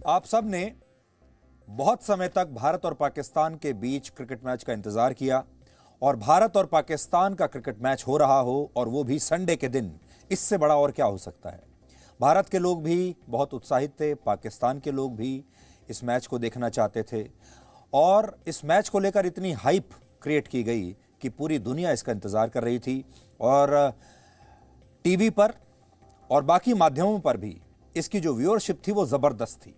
आप सब ने बहुत समय तक भारत और पाकिस्तान के बीच क्रिकेट मैच का इंतजार किया और भारत और पाकिस्तान का क्रिकेट मैच हो रहा हो और वो भी संडे के दिन, इससे बड़ा और क्या हो सकता है। भारत के लोग भी बहुत उत्साहित थे, पाकिस्तान के लोग भी इस मैच को देखना चाहते थे और इस मैच को लेकर इतनी हाइप क्रिएट की गई कि पूरी दुनिया इसका इंतजार कर रही थी और टीवी पर और बाकी माध्यमों पर भी इसकी जो व्यूअरशिप थी वो जबरदस्त थी।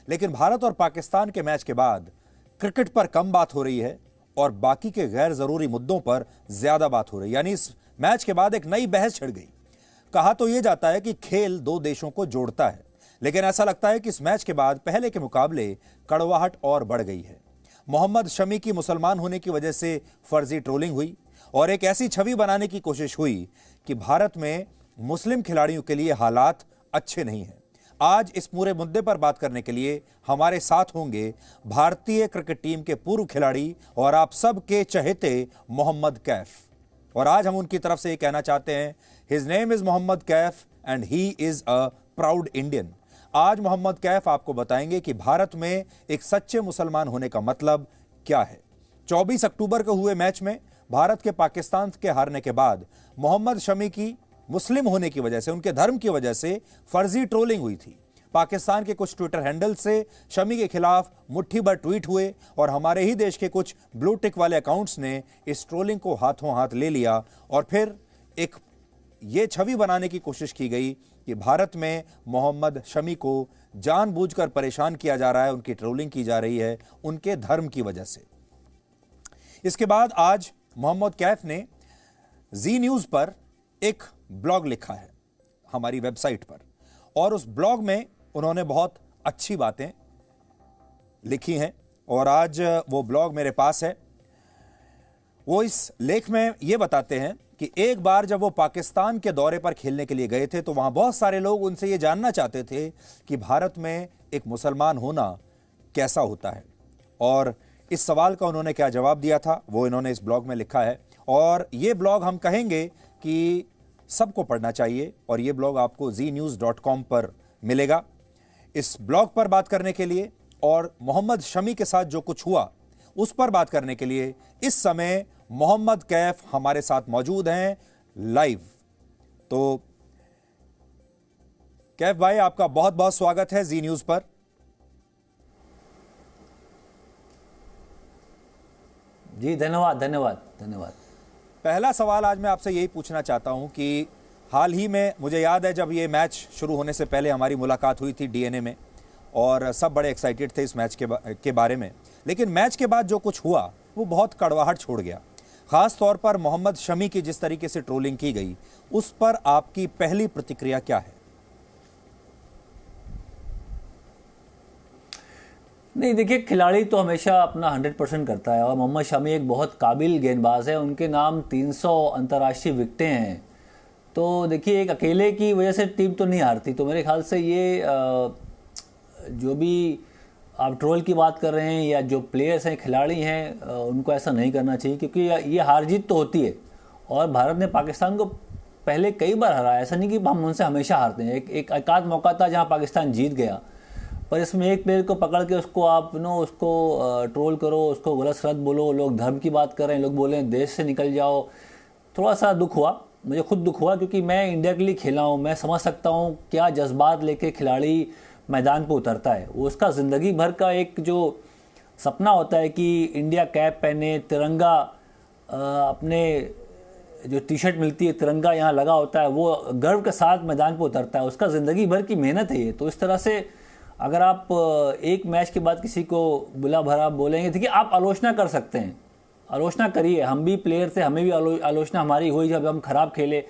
लेकिन भारत और पाकिस्तान के मैच के बाद क्रिकेट पर कम बात हो रही है और बाकी के गैर जरूरी मुद्दों पर ज्यादा बात हो रही है। यानी इस मैच के बाद एक नई बहस छिड़ गई। कहा तो यह जाता है कि खेल दो देशों को जोड़ता है, लेकिन ऐसा लगता है कि इस मैच के बाद पहले के मुकाबले कड़वाहट और बढ़ गई है। मोहम्मद शमी की मुसलमान होने की वजह से फर्जी ट्रोलिंग हुई और एक ऐसी छवि बनाने की कोशिश हुई कि भारत में मुस्लिम खिलाड़ियों के लिए हालात अच्छे नहीं हैं। आज इस पूरे मुद्दे पर बात करने के लिए हमारे साथ होंगे भारतीय क्रिकेट टीम के पूर्व खिलाड़ी और आप सब के चहेते मोहम्मद कैफ। और आज हम उनकी तरफ से ये कहना चाहते हैं, his name is Mohammad Kaif and he is a proud Indian. आज मोहम्मद कैफ आपको बताएंगे कि भारत में एक सच्चे मुसलमान होने का मतलब क्या है। 24 अक्टूबर को हुए मैच में भारत के पाकिस्तान के हारने के बाद मोहम्मद शमी की मुस्लिम होने की वजह से, उनके धर्म की वजह से फर्जी ट्रोलिंग हुई थी। पाकिस्तान के कुछ ट्विटर हैंडल से शमी के खिलाफ मुट्ठी भर ट्वीट हुए और हमारे ही देश के कुछ ब्लू टिक वाले अकाउंट्स ने इस ट्रोलिंग को हाथों हाथ ले लिया और फिर एक ये छवि बनाने की कोशिश की गई कि भारत में मोहम्मद शमी को जानबूझकर परेशान किया जा रहा है, उनकी ट्रोलिंग की जा रही है उनके धर्म की वजह से। इसके बाद आज मोहम्मद कैफ ने जी न्यूज पर एक ब्लॉग लिखा है हमारी वेबसाइट पर और उस ब्लॉग में उन्होंने बहुत अच्छी बातें लिखी हैं और आज वो ब्लॉग मेरे पास है। वो इस लेख में ये बताते हैं कि एक बार जब वो पाकिस्तान के दौरे पर खेलने के लिए गए थे तो वहां बहुत सारे लोग उनसे ये जानना चाहते थे कि भारत में एक मुसलमान होना कैसा होता है और इस सवाल का उन्होंने क्या जवाब दिया था वो इन्होंने इस ब्लॉग में लिखा है। और ये ब्लॉग हम कहेंगे कि सबको पढ़ना चाहिए और ये ब्लॉग आपको znews.com पर मिलेगा। इस ब्लॉग पर बात करने के लिए और मोहम्मद शमी के साथ जो कुछ हुआ उस पर बात करने के लिए इस समय मोहम्मद कैफ हमारे साथ मौजूद हैं लाइव। तो कैफ भाई, आपका बहुत बहुत स्वागत है जी न्यूज पर। जी धन्यवाद धन्यवाद धन्यवाद। पहला सवाल आज मैं आपसे यही पूछना चाहता हूं कि हाल ही में मुझे याद है जब ये मैच शुरू होने से पहले हमारी मुलाकात हुई थी डीएनए में और सब बड़े एक्साइटेड थे इस मैच के बारे में, लेकिन मैच के बाद जो कुछ हुआ वो बहुत कड़वाहट छोड़ गया। खास तौर पर मोहम्मद शमी की जिस तरीके से ट्रोलिंग की गई उस पर आपकी पहली प्रतिक्रिया क्या है? नहीं देखिए, खिलाड़ी तो हमेशा अपना 100% करता है और मोहम्मद शमी एक बहुत काबिल गेंदबाज है। उनके नाम 300 अंतर्राष्ट्रीय विकेटें हैं। तो देखिए, एक अकेले की वजह से टीम तो नहीं हारती। तो मेरे ख्याल से ये जो भी आप ट्रोल की बात कर रहे हैं या जो प्लेयर्स हैं, खिलाड़ी हैं, उनको ऐसा नहीं करना चाहिए क्योंकि ये हार जीत तो होती है और भारत ने पाकिस्तान को पहले कई बार हराया। ऐसा नहीं कि हम उनसे हमेशा हारते हैं। एक एकाध मौका था जहाँ पाकिस्तान जीत गया, पर इसमें एक प्लेयर को पकड़ के उसको आप उसको ट्रोल करो, उसको गलत सलत बोलो। लोग धर्म की बात कर रहे हैं, लोग बोले देश से निकल जाओ। थोड़ा सा दुख हुआ, मुझे खुद दुख हुआ क्योंकि मैं इंडिया के लिए खेला हूँ। मैं समझ सकता हूँ क्या जज्बात लेके खिलाड़ी मैदान पे उतरता है। वो उसका ज़िंदगी भर का एक जो सपना होता है कि इंडिया कैप पहने, तिरंगा अपने जो टी शर्ट मिलती है तिरंगा यहाँ लगा होता है, वो गर्व के साथ मैदान पे उतरता है। उसका ज़िंदगी भर की मेहनत है ये। तो इस तरह से अगर आप एक मैच के बाद किसी को बुला भरा बोलेंगे, देखिए आप आलोचना कर सकते हैं, आलोचना करिए। हम भी प्लेयर थे, हमें भी आलोचना हमारी हुई जब हम खराब खेले।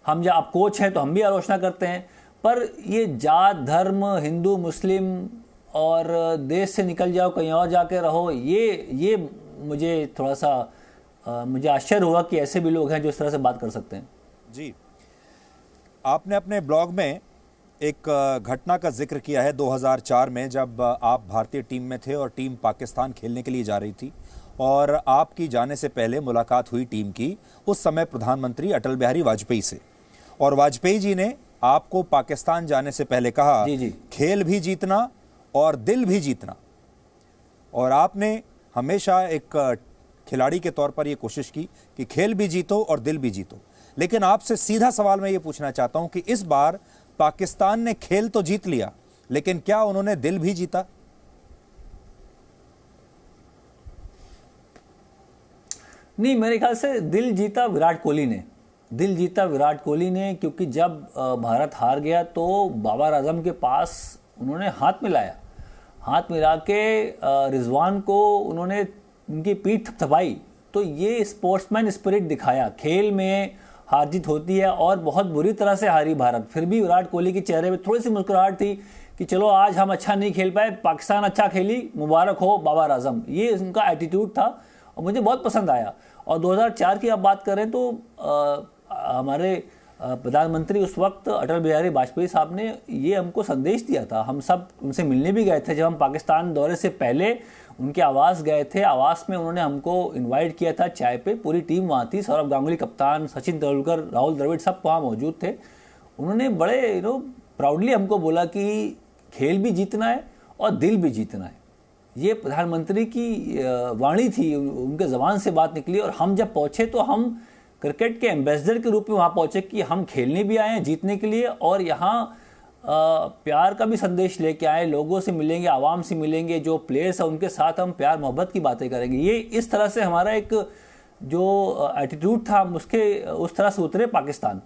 हम जब आप कोच हैं तो हम भी आलोचना करते हैं। पर ये जात धर्म, हिंदू मुस्लिम और देश से निकल जाओ कहीं और जाके रहो, ये मुझे थोड़ा सा मुझे आश्चर्य हुआ कि ऐसे भी लोग हैं जो इस तरह से बात कर सकते हैं। जी, आपने अपने ब्लॉग में एक घटना का जिक्र किया है 2004 में जब आप भारतीय टीम में थे और टीम पाकिस्तान खेलने के लिए जा रही थी और आपकी जाने से पहले मुलाकात हुई टीम की उस समय प्रधानमंत्री अटल बिहारी वाजपेयी से, और वाजपेयी जी ने आपको पाकिस्तान जाने से पहले कहा जी जी। खेल भी जीतना और दिल भी जीतना। और आपने हमेशा एक खिलाड़ी के तौर पर यह कोशिश की कि खेल भी जीतो और दिल भी जीतो। लेकिन आपसे सीधा सवाल मैं ये पूछना चाहता हूं कि इस बार पाकिस्तान ने खेल तो जीत लिया, लेकिन क्या उन्होंने दिल भी जीता? नहीं, मेरे ख्याल से दिल जीता विराट कोहली ने। दिल जीता विराट कोहली ने, क्योंकि जब भारत हार गया तो बाबर आजम के पास उन्होंने हाथ मिलाया। हाथ मिला के रिजवान को उन्होंने उनकी पीठ थपथपाई। तो ये स्पोर्ट्समैन स्पिरिट दिखाया। खेल में हार जीत होती है और बहुत बुरी तरह से हारी भारत, फिर भी विराट कोहली के चेहरे पे थोड़ी सी मुस्कुराहट थी कि चलो आज हम अच्छा नहीं खेल पाए, पाकिस्तान अच्छा खेली, मुबारक हो बाबर आजम। ये उनका एटीट्यूड था और मुझे बहुत पसंद आया। और 2004 की आप बात करें तो हमारे प्रधानमंत्री उस वक्त अटल बिहारी वाजपेयी साहब ने ये हमको संदेश दिया था। हम सब उनसे मिलने भी गए थे। जब हम पाकिस्तान दौरे से पहले उनके आवास गए थे, आवास में उन्होंने हमको इनवाइट किया था चाय पे। पूरी टीम वहाँ थी, सौरभ गांगुली कप्तान, सचिन तेंदुलकर, राहुल द्रविड़, सब वहाँ मौजूद थे। उन्होंने बड़े प्राउडली हमको बोला कि खेल भी जीतना है और दिल भी जीतना है। ये प्रधानमंत्री की वाणी थी, उनके ज़बान से बात निकली। और हम जब पहुँचे तो हम क्रिकेट के एम्बेसडर के रूप में वहाँ पहुँचे कि हम खेलने भी आए हैं जीतने के लिए, और यहाँ प्यार का भी संदेश लेके आए। लोगों से मिलेंगे, आवाम से मिलेंगे, जो प्लेयर्स हैं उनके साथ हम प्यार मोहब्बत की बातें करेंगे। ये इस तरह से हमारा एक जो एटीट्यूड था हम उसके उस तरह से उतरे पाकिस्तान।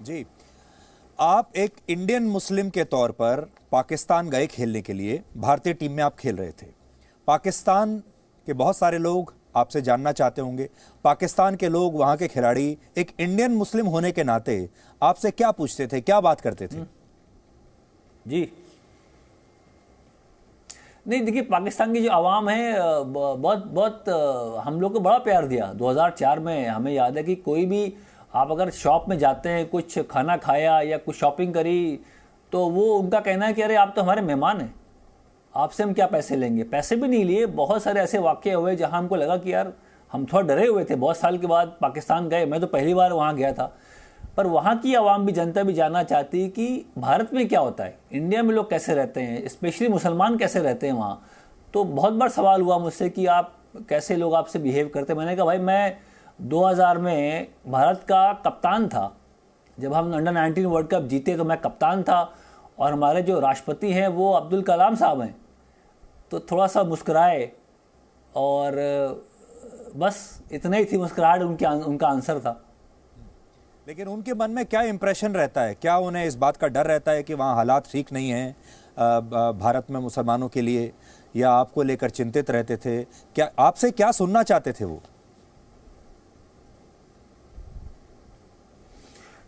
जी, आप एक इंडियन मुस्लिम के तौर पर पाकिस्तान गए खेलने के लिए, भारतीय टीम में आप खेल रहे थे। पाकिस्तान के बहुत सारे लोग आपसे जानना चाहते होंगे, पाकिस्तान के लोग, वहां के खिलाड़ी एक इंडियन मुस्लिम होने के नाते आपसे क्या पूछते थे, क्या बात करते थे? जी नहीं, देखिए पाकिस्तान की जो आवाम है बहुत बहुत हम लोग को बड़ा प्यार दिया। 2004 में हमें याद है कि कोई भी आप अगर शॉप में जाते हैं, कुछ खाना खाया या कुछ शॉपिंग करी, तो वो उनका कहना है कि अरे आप तो हमारे मेहमान हैं, आपसे हम क्या पैसे लेंगे। पैसे भी नहीं लिए। बहुत सारे ऐसे वाक़े हुए जहां हमको लगा कि यार हम थोड़ा डरे हुए थे। बहुत साल के बाद पाकिस्तान गए, मैं तो पहली बार वहां गया था, पर वहां की आवाम भी, जनता भी जानना चाहती है कि भारत में क्या होता है, इंडिया में लोग कैसे रहते हैं, स्पेशली मुसलमान कैसे रहते हैं वहाँ। तो बहुत बार सवाल हुआ मुझसे कि आप कैसे लोग आपसे बिहेव करते। मैंने कहा भाई मैं 2000 में भारत का कप्तान था। जब हम अंडर 19 वर्ल्ड कप जीते तो मैं कप्तान था, और हमारे जो राष्ट्रपति हैं वो अब्दुल कलाम साहब हैं। तो थोड़ा सा मुस्कुराए और बस इतना ही थी मुस्कुराहट, उनका आंसर था। लेकिन उनके मन में क्या इंप्रेशन रहता है? क्या उन्हें इस बात का डर रहता है कि वहाँ हालात ठीक नहीं हैं भारत में मुसलमानों के लिए, या आपको लेकर चिंतित रहते थे? क्या आपसे क्या सुनना चाहते थे वो?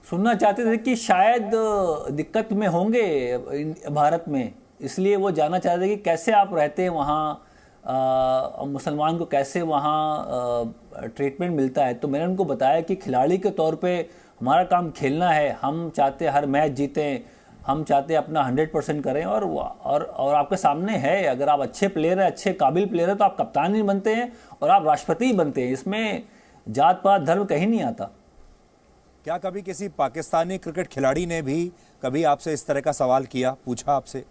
सुनना चाहते थे कि शायद दिक्कत में होंगे भारत में, इसलिए वो जानना चाहते थे कि कैसे आप रहते हैं वहाँ, मुसलमान को कैसे वहाँ ट्रीटमेंट मिलता है। तो मैंने उनको बताया कि खिलाड़ी के तौर पे हमारा काम खेलना है, हम चाहते हर मैच जीतें, हम चाहते अपना 100% करें। और आपके सामने है, अगर आप अच्छे प्लेयर हैं, अच्छे काबिल प्लेयर हैं, तो आप कप्तान ही बनते हैं और आप राष्ट्रपति ही बनते हैं। इसमें जात पात धर्म कहीं नहीं आता। क्या कभी किसी पाकिस्तानी क्रिकेट खिलाड़ी ने भी कभी आपसे इस तरह का सवाल किया, पूछा आपसे?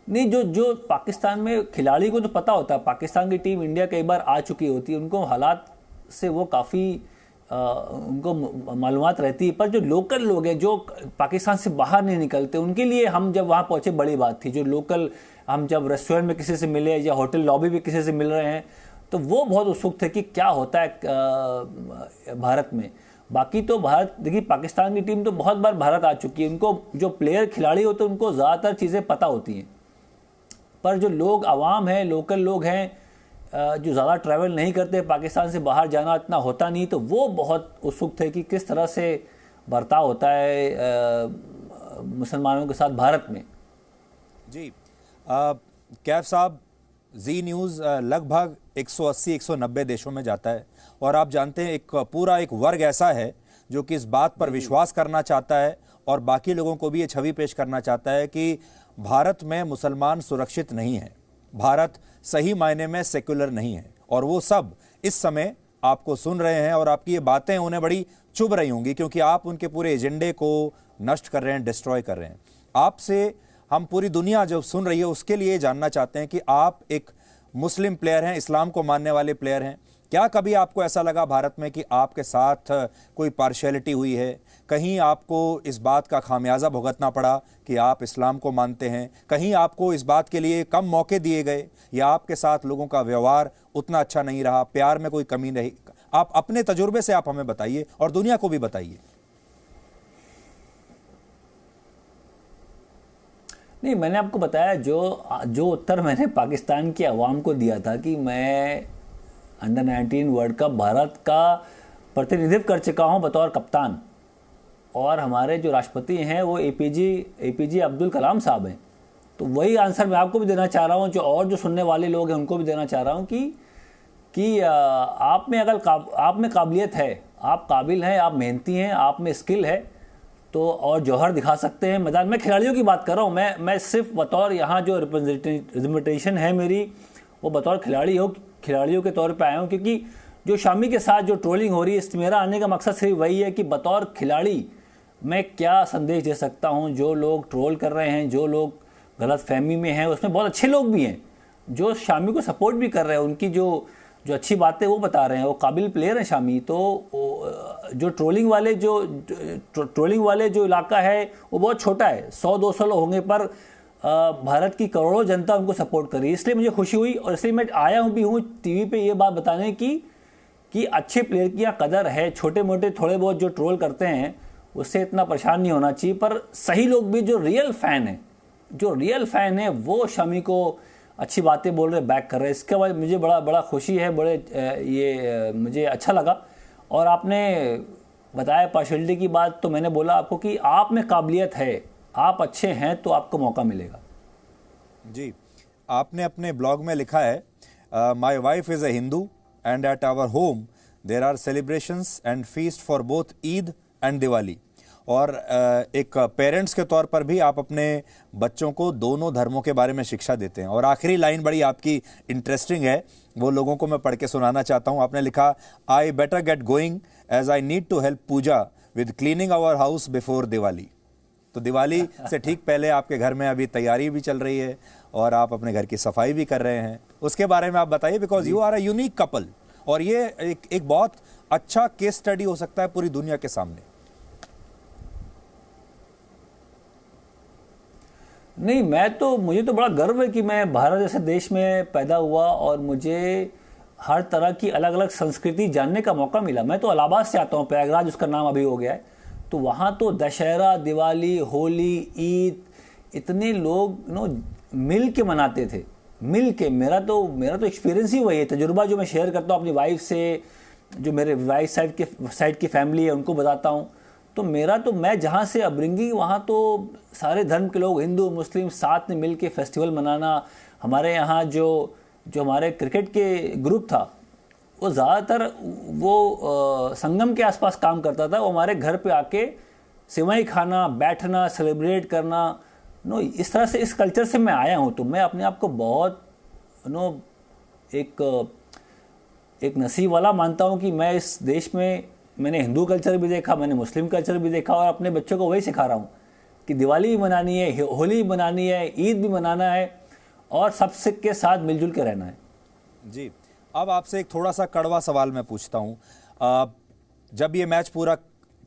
नहीं, जो पाकिस्तान में खिलाड़ी को तो पता होता है, पाकिस्तान की टीम इंडिया कई बार आ चुकी होती है, उनको हालात से वो काफ़ी उनको मालूमात रहती है। पर जो लोकल लोग हैं, जो पाकिस्तान से बाहर नहीं निकलते, उनके लिए हम जब वहाँ पहुँचे बड़ी बात थी। जो लोकल, हम जब रेस्टोरेंट में किसी से मिले या होटल लॉबी में किसी से मिल रहे हैं, तो वो बहुत उत्सुक थे कि क्या होता है भारत में। बाकी तो भारत, देखिए पाकिस्तान की टीम तो बहुत बार भारत आ चुकी है, उनको जो प्लेयर खिलाड़ी होते हैं उनको ज़्यादातर चीज़ें पता होती हैं। पर जो लोग आवाम हैं, लोकल लोग हैं, जो ज़्यादा ट्रैवल नहीं करते, पाकिस्तान से बाहर जाना इतना होता नहीं, तो वो बहुत उत्सुक थे कि किस तरह से बर्ताव होता है मुसलमानों के साथ भारत में। जी, कैफ साहब, जी न्यूज़ लगभग 180-190 देशों में जाता है, और आप जानते हैं एक पूरा एक वर्ग ऐसा है जो कि इस बात पर विश्वास करना चाहता है और बाकी लोगों को भी ये छवि पेश करना चाहता है कि भारत में मुसलमान सुरक्षित नहीं है, भारत सही मायने में सेक्युलर नहीं है। और वो सब इस समय आपको सुन रहे हैं और आपकी ये बातें उन्हें बड़ी चुभ रही होंगी, क्योंकि आप उनके पूरे एजेंडे को नष्ट कर रहे हैं, डिस्ट्रॉय कर रहे हैं। आपसे हम पूरी दुनिया जो सुन रही है उसके लिए जानना चाहते हैं कि आप एक मुस्लिम प्लेयर हैं, इस्लाम को मानने वाले प्लेयर हैं। क्या कभी आपको ऐसा लगा भारत में कि आपके साथ कोई पार्शियलिटी हुई है? कहीं आपको इस बात का खामियाजा भुगतना पड़ा कि आप इस्लाम को मानते हैं? कहीं आपको इस बात के लिए कम मौके दिए गए, या आपके साथ लोगों का व्यवहार उतना अच्छा नहीं रहा, प्यार में कोई कमी नहीं? आप अपने तजुर्बे से आप हमें बताइए और दुनिया को भी बताइए। नहीं, मैंने आपको बताया जो उत्तर मैंने पाकिस्तान की आवाम को दिया था कि मैं अंडर 19 वर्ल्ड कप भारत का प्रतिनिधित्व कर चुका हूं बतौर कप्तान, और हमारे जो राष्ट्रपति हैं वो एपीजे अब्दुल कलाम साहब हैं। तो वही आंसर मैं आपको भी देना चाह रहा हूं, जो सुनने वाले लोग हैं उनको भी देना चाह रहा हूं कि आप में अगर आप में काबिलियत है, आप काबिल हैं, आप मेहनती हैं, आप में स्किल है, तो और जौहर दिखा सकते हैं मैदान में। खिलाड़ियों की बात कर रहा हूँ मैं सिर्फ बतौर यहाँ जो रिप्रेजेंटेशन है मेरी, वो बतौर खिलाड़ियों के तौर पे आया हूँ, क्योंकि जो शामी के साथ जो ट्रोलिंग हो रही है, मेरा आने का मकसद सिर्फ वही है कि बतौर खिलाड़ी मैं क्या संदेश दे सकता हूँ। जो लोग ट्रोल कर रहे हैं, जो लोग गलत फहमी में हैं, उसमें बहुत अच्छे लोग भी हैं जो शामी को सपोर्ट भी कर रहे हैं, उनकी जो अच्छी बातें वो बता रहे हैं, वो काबिल प्लेयर हैं शामी। तो जो ट्रोलिंग वाले जो इलाका है वो बहुत छोटा है, 100-200 लोग होंगे, पर भारत की करोड़ों जनता उनको सपोर्ट कर रही है। इसलिए मुझे खुशी हुई और इसलिए मैं आया हूँ टीवी पे ये बात बताने की कि अच्छे प्लेयर की यहाँ कदर है। छोटे मोटे थोड़े बहुत जो ट्रोल करते हैं उससे इतना परेशान नहीं होना चाहिए, पर सही लोग भी जो रियल फैन है वो शामी को अच्छी बातें बोल रहे, बैक कर रहे हैं। इसके बाद मुझे बड़ा खुशी है, मुझे अच्छा लगा। और आपने बताया पार्शियलिटी की बात, तो मैंने बोला आपको कि आप में काबिलियत है, आप अच्छे हैं तो आपको मौका मिलेगा। जी, आपने अपने ब्लॉग में लिखा है, my wife is a Hindu and at our home there are celebrations and feast for both Eid and Diwali. और एक पेरेंट्स के तौर पर भी आप अपने बच्चों को दोनों धर्मों के बारे में शिक्षा देते हैं। और आखिरी लाइन बड़ी आपकी इंटरेस्टिंग है, वो लोगों को मैं पढ़ के सुनाना चाहता हूँ। आपने लिखा, I better get going as I need to help Pooja with cleaning our house before Diwali. तो दिवाली से ठीक पहले आपके घर में अभी तैयारी भी चल रही है और आप अपने घर की सफाई भी कर रहे हैं। उसके बारे में आप बताइए, because you are a unique couple, और ये एक बहुत अच्छा केस स्टडी हो सकता है पूरी दुनिया के सामने। नहीं, मुझे तो बड़ा गर्व है कि मैं भारत जैसे देश में पैदा हुआ और मुझे हर तरह की अलग अलग संस्कृति जानने का मौका मिला। मैं तो इलाहाबाद से आता हूँ, प्रयागराज उसका नाम अभी हो गया है। तो वहाँ तो दशहरा, दिवाली, होली, ईद, इतने लोग मिल के मनाते थे, मिल के। मेरा तो एक्सपीरियंस ही वही है, तजुर्बा जो मैं शेयर करता हूँ अपनी वाइफ से, जो मेरे वाइफ साइड की फैमिली है उनको बताता हूँ। तो मैं जहाँ से अपब्रिंगिंग, वहाँ तो सारे धर्म के लोग, हिंदू मुस्लिम, साथ में मिल के फेस्टिवल मनाना। हमारे यहाँ जो हमारे क्रिकेट के ग्रुप था वो ज़्यादातर संगम के आसपास काम करता था। वो हमारे घर पे आके सेवई खाना, बैठना, सेलिब्रेट करना, इस तरह से, इस कल्चर से मैं आया हूँ। तो मैं अपने आप को बहुत एक नसीब वाला मानता हूँ कि मैं इस देश में, मैंने हिंदू कल्चर भी देखा, मैंने मुस्लिम कल्चर भी देखा, और अपने बच्चों को वही सिखा रहा हूँ कि दिवाली भी मनानी है, होली भी मनानी है, ईद भी मनाना है, और सबसे के साथ मिलजुल के रहना है। जी, अब आपसे एक थोड़ा सा कड़वा सवाल मैं पूछता हूँ। जब ये मैच पूरा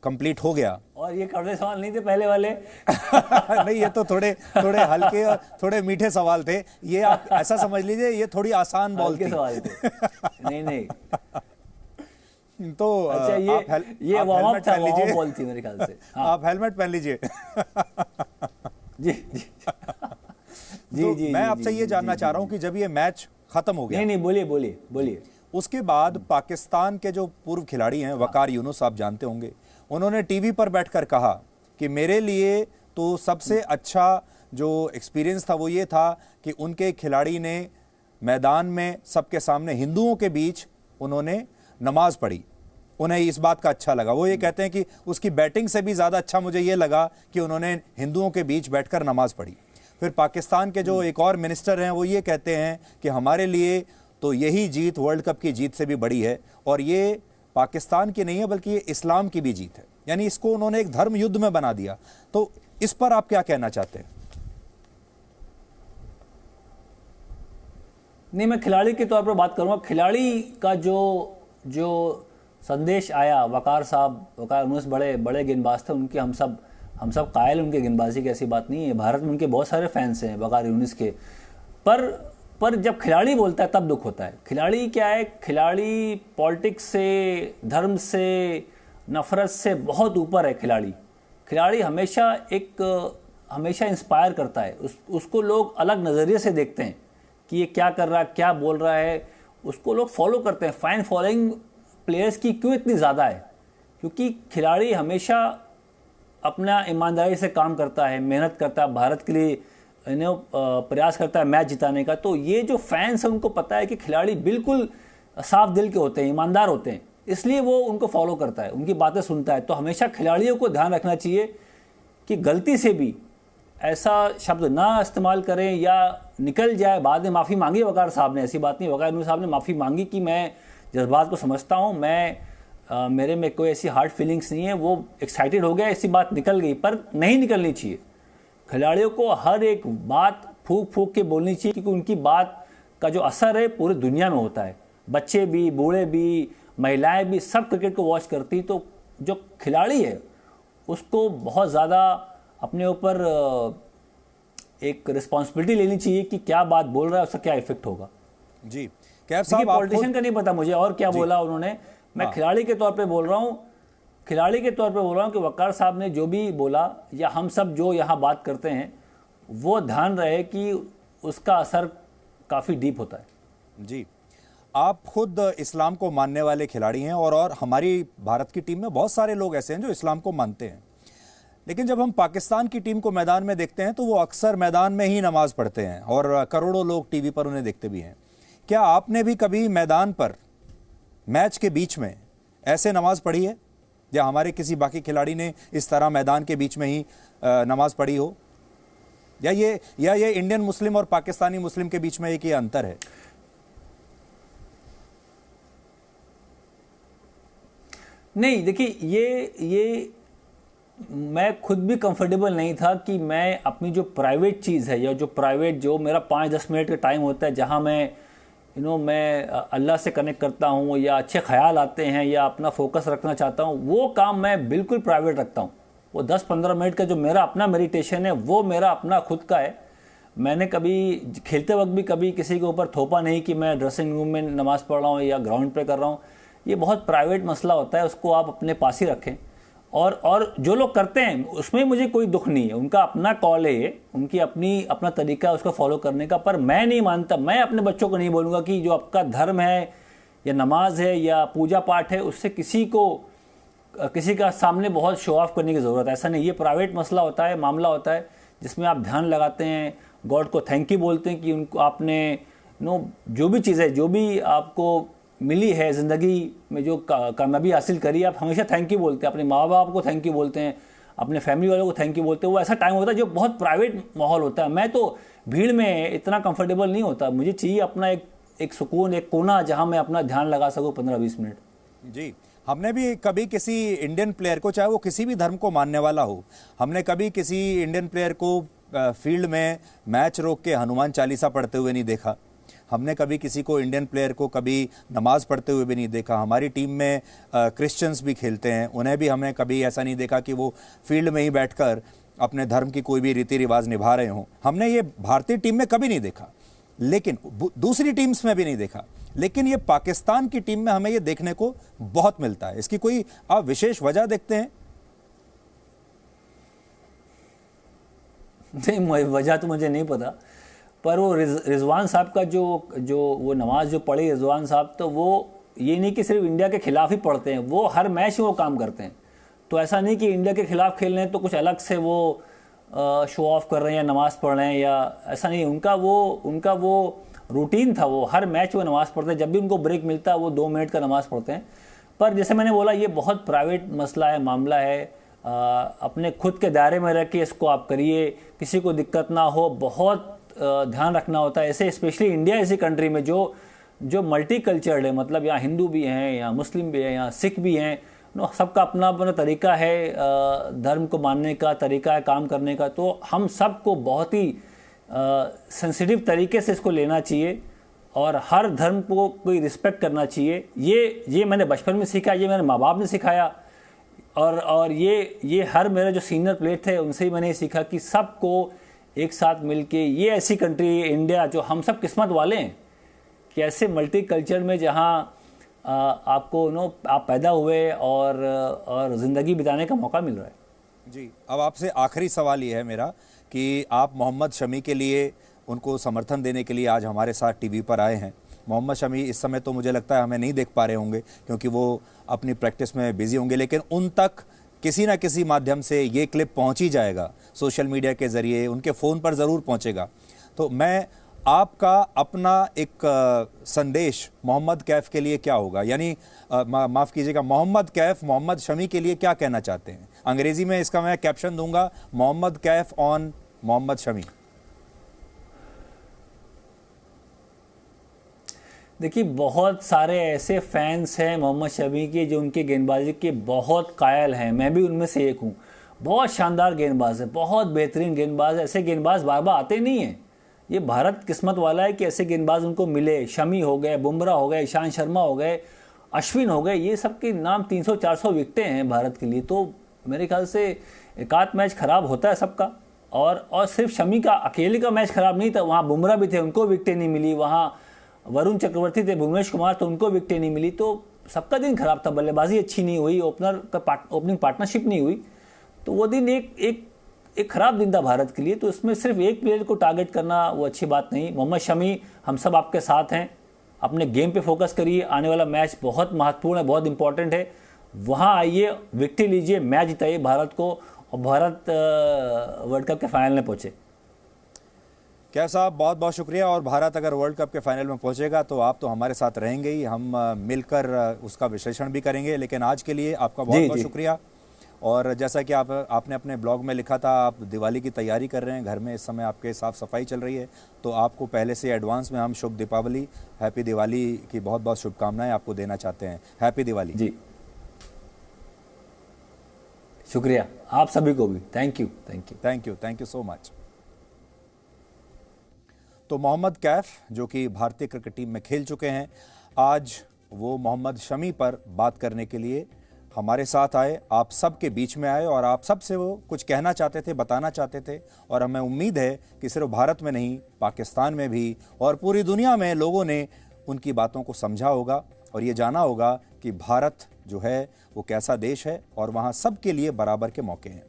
कंप्लीट हो गया, और ये कड़वे सवाल नहीं थे पहले वाले नहीं, ये तो थोड़े हल्के और थोड़े मीठे सवाल थे। ये आप ऐसा समझ लीजिए, ये थोड़ी आसान बॉल थी। सवाल थे। नहीं तो अच्छा, ये वार्म अप था, वार्म बॉल थी मेरे ख्याल से। हाँ। आप हेलमेट पहन लीजिए। जी, मैं आपसे ये जानना चाह रहा हूँ कि जब ये मैच खत्म हो गया, नहीं, बोलिए। उसके बाद पाकिस्तान के जो पूर्व खिलाड़ी हैं, वकार यूनुस, आप जानते होंगे, उन्होंने टीवी पर बैठकर कहा कि मेरे लिए तो सबसे अच्छा जो एक्सपीरियंस था वो ये था कि उनके खिलाड़ी ने मैदान में सबके सामने हिंदुओं के बीच उन्होंने नमाज पढ़ी। उन्हें इस बात का अच्छा लगा। वो ये कहते हैं कि उसकी बैटिंग से भी ज़्यादा अच्छा मुझे ये लगा कि उन्होंने हिंदुओं के बीच बैठकर नमाज पढ़ी। फिर पाकिस्तान के जो एक और मिनिस्टर हैं वो ये कहते हैं कि हमारे लिए तो यही जीत वर्ल्ड कप की जीत से भी बड़ी है, और ये पाकिस्तान की नहीं है बल्कि ये इस्लाम की भी जीत है, यानी इसको उन्होंने एक धर्म युद्ध में बना दिया। तो इस पर आप क्या कहना चाहते हैं? नहीं, मैं खिलाड़ी के तौर पर बात करूंगा। खिलाड़ी का जो संदेश आया, वकार साहब, वकार यूनुस बड़े बड़े गेंदबाज थे, उनके हम सब कायल उनके गेंदबाजी की, ऐसी बात नहीं है। भारत में उनके बहुत सारे फैंस हैं वकार यूनुस के। पर जब खिलाड़ी बोलता है तब दुख होता है। खिलाड़ी क्या है? खिलाड़ी पॉलिटिक्स से, धर्म से, नफरत से बहुत ऊपर है। खिलाड़ी हमेशा इंस्पायर करता है। उसको लोग अलग नज़रिए से देखते हैं कि ये क्या कर रहा है, क्या बोल रहा है, उसको लोग फॉलो करते हैं। फैन फॉलोइंग प्लेयर्स की क्यों इतनी ज़्यादा है? क्योंकि खिलाड़ी हमेशा अपना ईमानदारी से काम करता है, मेहनत करता है, भारत के लिए प्रयास करता है मैच जिताने का। तो ये जो फैंस हैं उनको पता है कि खिलाड़ी बिल्कुल साफ दिल के होते हैं, ईमानदार होते हैं, इसलिए वो उनको फॉलो करता है, उनकी बातें सुनता है। तो हमेशा खिलाड़ियों को ध्यान रखना चाहिए कि गलती से भी ऐसा शब्द ना इस्तेमाल करें या निकल जाए। बाद में माफ़ी मांगी वकार साहब ने, ऐसी बात नहीं, वकार यूनुस साहब ने माफ़ी मांगी कि मैं जज्बात को समझता हूँ, मेरे में कोई ऐसी हार्ड फीलिंग्स नहीं है, वो एक्साइटेड हो गया, ऐसी बात निकल गई। पर नहीं निकलनी चाहिए। खिलाड़ियों को हर एक बात फूंक फूंक के बोलनी चाहिए, क्योंकि उनकी बात का जो असर है पूरी दुनिया में होता है। बच्चे भी, बूढ़े भी, महिलाएं भी, सब क्रिकेट को वॉच करती। तो जो खिलाड़ी है उसको बहुत ज़्यादा अपने ऊपर एक रिस्पॉन्सिबिलिटी लेनी चाहिए कि क्या बात बोल रहा है, उसका क्या इफेक्ट होगा। जी कैफ साहब, पॉलिटिशियन का नहीं पता मुझे और क्या बोला उन्होंने। मैं खिलाड़ी के तौर पे बोल रहा हूँ, कि वकार साहब ने जो भी बोला या हम सब जो यहाँ बात करते हैं, वो ध्यान रहे कि उसका असर काफ़ी डीप होता है। जी, आप खुद इस्लाम को मानने वाले खिलाड़ी हैं और हमारी भारत की टीम में बहुत सारे लोग ऐसे हैं जो इस्लाम को मानते हैं, लेकिन जब हम पाकिस्तान की टीम को मैदान में देखते हैं तो वो अक्सर मैदान में ही नमाज पढ़ते हैं और करोड़ों लोग टीवी पर उन्हें देखते भी हैं। क्या आपने भी कभी मैदान पर मैच के बीच में ऐसे नमाज पढ़ी है, या हमारे किसी बाकी खिलाड़ी ने इस तरह मैदान के बीच में ही नमाज पढ़ी हो? या ये इंडियन मुस्लिम और पाकिस्तानी मुस्लिम के बीच में एक ये अंतर है? नहीं, देखिए, ये मैं खुद भी कंफर्टेबल नहीं था कि मैं अपनी जो प्राइवेट चीज़ है या जो मेरा 5-10 मिनट का टाइम होता है जहां मैं अल्लाह से कनेक्ट करता हूं या अच्छे ख्याल आते हैं या अपना फोकस रखना चाहता हूं, वो काम मैं बिल्कुल प्राइवेट रखता हूं। वो 10-15 मिनट का जो मेरा अपना मेडिटेशन है वो मेरा अपना खुद का है। मैंने कभी खेलते वक्त भी कभी किसी के ऊपर थोपा नहीं कि मैं ड्रेसिंग रूम में नमाज़ पढ़ रहा हूँ या ग्राउंड पे कर रहा हूँ। ये बहुत प्राइवेट मसला होता है, उसको आप अपने पास ही रखें। और जो लोग करते हैं उसमें मुझे कोई दुख नहीं है, उनका अपना कॉल है, उनकी अपना तरीका है उसको फॉलो करने का। पर मैं नहीं मानता, मैं अपने बच्चों को नहीं बोलूँगा कि जो आपका धर्म है या नमाज है या पूजा पाठ है उससे किसी का सामने बहुत शो ऑफ करने की ज़रूरत है। ऐसा नहीं, ये प्राइवेट मसला होता है, मामला होता है जिसमें आप ध्यान लगाते हैं, गॉड को थैंक यू बोलते हैं कि उनको आपने जो भी चीज़ है, जो भी आपको मिली है ज़िंदगी में, जो कामयाबी हासिल करी, आप हमेशा थैंक यू बोलते हैं, अपने माँ बाप को थैंक यू बोलते हैं, अपने फैमिली वालों को थैंक यू बोलते हैं। वो ऐसा टाइम होता है जो बहुत प्राइवेट माहौल होता है। मैं तो भीड़ में इतना कंफर्टेबल नहीं होता, मुझे चाहिए अपना एक सुकून, एक कोना जहाँ मैं अपना ध्यान लगा सकूँ 15-20 मिनट। जी, हमने भी कभी किसी इंडियन प्लेयर को, चाहे वो किसी भी धर्म को मानने वाला हो, हमने कभी किसी इंडियन प्लेयर को फील्ड में मैच रोक के हनुमान चालीसा पढ़ते हुए नहीं देखा। हमने कभी किसी को, इंडियन प्लेयर को, कभी नमाज पढ़ते हुए भी नहीं देखा। हमारी टीम में क्रिश्चियंस भी खेलते हैं, उन्हें भी हमने कभी ऐसा नहीं देखा कि वो फील्ड में ही बैठकर अपने धर्म की कोई भी रीति रिवाज निभा रहे हों। हमने ये भारतीय टीम में कभी नहीं देखा, लेकिन दूसरी टीम्स में भी नहीं देखा। लेकिन ये पाकिस्तान की टीम में हमें ये देखने को बहुत मिलता है। इसकी कोई आप विशेष वजह देखते हैं? नहीं, वजह तो मुझे नहीं पता, पर वो रिजवान साहब का जो वो नमाज जो पढ़ी रिजवान साहब, तो वो ये नहीं कि सिर्फ इंडिया के खिलाफ ही पढ़ते हैं, वो हर मैच में वो काम करते हैं। तो ऐसा नहीं कि इंडिया के खिलाफ खेल रहे हैं तो कुछ अलग से वो शो ऑफ कर रहे हैं या नमाज पढ़ रहे हैं, या ऐसा नहीं। उनका वो रूटीन था, वो हर मैच वो नमाज़ पढ़ते हैं। जब भी उनको ब्रेक मिलता है वो 2 मिनट का नमाज़ पढ़ते हैं। पर जैसे मैंने बोला, ये बहुत प्राइवेट मसला है, मामला है। अपने खुद के दायरे में रह के इसको आप करिए, किसी को दिक्कत ना हो, बहुत ध्यान रखना होता है। ऐसे स्पेशली इंडिया ऐसी कंट्री में जो जो मल्टी कल्चर्ड है, मतलब यहाँ हिंदू भी हैं, यहाँ मुस्लिम भी हैं, यहाँ सिख भी हैं, सबका अपना अपना तरीका है धर्म को मानने का, तरीका है काम करने का। तो हम सबको बहुत ही सेंसिटिव तरीके से इसको लेना चाहिए और हर धर्म को कोई रिस्पेक्ट करना चाहिए। ये मैंने बचपन में सीखा, ये मेरे माँ बाप ने सिखाया, और ये हर मेरे जो सीनियर प्लेयर थे उनसे ही मैंने सीखा कि सबको एक साथ मिलके, ये ऐसी कंट्री इंडिया जो हम सब किस्मत वाले हैं कि ऐसे मल्टी कल्चर में जहाँ आपको आप पैदा हुए और ज़िंदगी बिताने का मौका मिल रहा है। जी, अब आपसे आखिरी सवाल ये है मेरा कि आप मोहम्मद शमी के लिए, उनको समर्थन देने के लिए आज हमारे साथ टीवी पर आए हैं। मोहम्मद शमी इस समय तो मुझे लगता है हमें नहीं देख पा रहे होंगे क्योंकि वो अपनी प्रैक्टिस में बिजी होंगे, लेकिन उन तक किसी ना किसी माध्यम से ये क्लिप पहुंच ही जाएगा, सोशल मीडिया के ज़रिए उनके फ़ोन पर ज़रूर पहुंचेगा। तो मैं आपका अपना एक संदेश मोहम्मद कैफ के लिए क्या होगा, यानी माफ़ कीजिएगा, मोहम्मद कैफ मोहम्मद शमी के लिए क्या कहना चाहते हैं? अंग्रेज़ी में इसका मैं कैप्शन दूंगा, मोहम्मद कैफ ऑन मोहम्मद शमी। देखिए, बहुत सारे ऐसे फैंस हैं मोहम्मद शमी के जो उनके गेंदबाजी के बहुत कायल हैं, मैं भी उनमें से एक हूँ। बहुत शानदार गेंदबाज है, बहुत बेहतरीन गेंदबाज है। ऐसे गेंदबाज बार बार आते नहीं हैं। ये भारत किस्मत वाला है कि ऐसे गेंदबाज उनको मिले। शमी हो गए, बुमराह हो गए, ईशांत शर्मा हो गए, अश्विन हो गए, ये सब के नाम 300-400 विकेटें हैं भारत के लिए। तो मेरे ख्याल से एक आध मैच खराब होता है सबका, और सिर्फ शमी का अकेले का मैच खराब नहीं था, वहाँ बुमराह भी थे, उनको विकेटें नहीं मिली, वहाँ वरुण चक्रवर्ती थे, भुवनेश कुमार, तो उनको विकेटें नहीं मिली। तो सबका दिन खराब था, बल्लेबाजी अच्छी नहीं हुई, ओपनिंग पार्टनरशिप नहीं हुई। तो वो दिन एक खराब दिन था भारत के लिए। तो इसमें सिर्फ एक प्लेयर को टारगेट करना वो अच्छी बात नहीं। मोहम्मद शमी, हम सब आपके साथ हैं, अपने गेम पे फोकस करिए। आने वाला मैच बहुत महत्वपूर्ण है, बहुत इंपॉर्टेंट है। वहाँ आइए, विकेट लीजिए, मैच जिताइए भारत को, और भारत वर्ल्ड कप के फाइनल में पहुँचे। कैफ साहब, बहुत बहुत शुक्रिया। और भारत अगर वर्ल्ड कप के फाइनल में पहुंचेगा तो आप तो हमारे साथ रहेंगे ही, हम मिलकर उसका विश्लेषण भी करेंगे। लेकिन आज के लिए आपका बहुत बहुत शुक्रिया। और जैसा कि आपने अपने ब्लॉग में लिखा था, आप दिवाली की तैयारी कर रहे हैं, घर में इस समय आपके साफ़ सफाई चल रही है, तो आपको पहले से एडवांस में हम शुभ दीपावली, हैप्पी दिवाली की बहुत बहुत शुभकामनाएं आपको देना चाहते हैं। हैप्पी दिवाली। जी, शुक्रिया आप सभी को भी। Thank you, thank you, thank you, thank you so much. तो मोहम्मद कैफ जो कि भारतीय क्रिकेट टीम में खेल चुके हैं, आज वो मोहम्मद शमी पर बात करने के लिए हमारे साथ आए, आप सब के बीच में आए, और आप सब से वो कुछ कहना चाहते थे, बताना चाहते थे। और हमें उम्मीद है कि सिर्फ भारत में नहीं, पाकिस्तान में भी और पूरी दुनिया में लोगों ने उनकी बातों को समझा होगा और ये जाना होगा कि भारत जो है वो कैसा देश है और वहाँ सबके लिए बराबर के मौके हैं।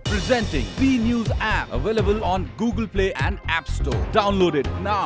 Presenting B News app, available on Google Play and App Store. Download it now.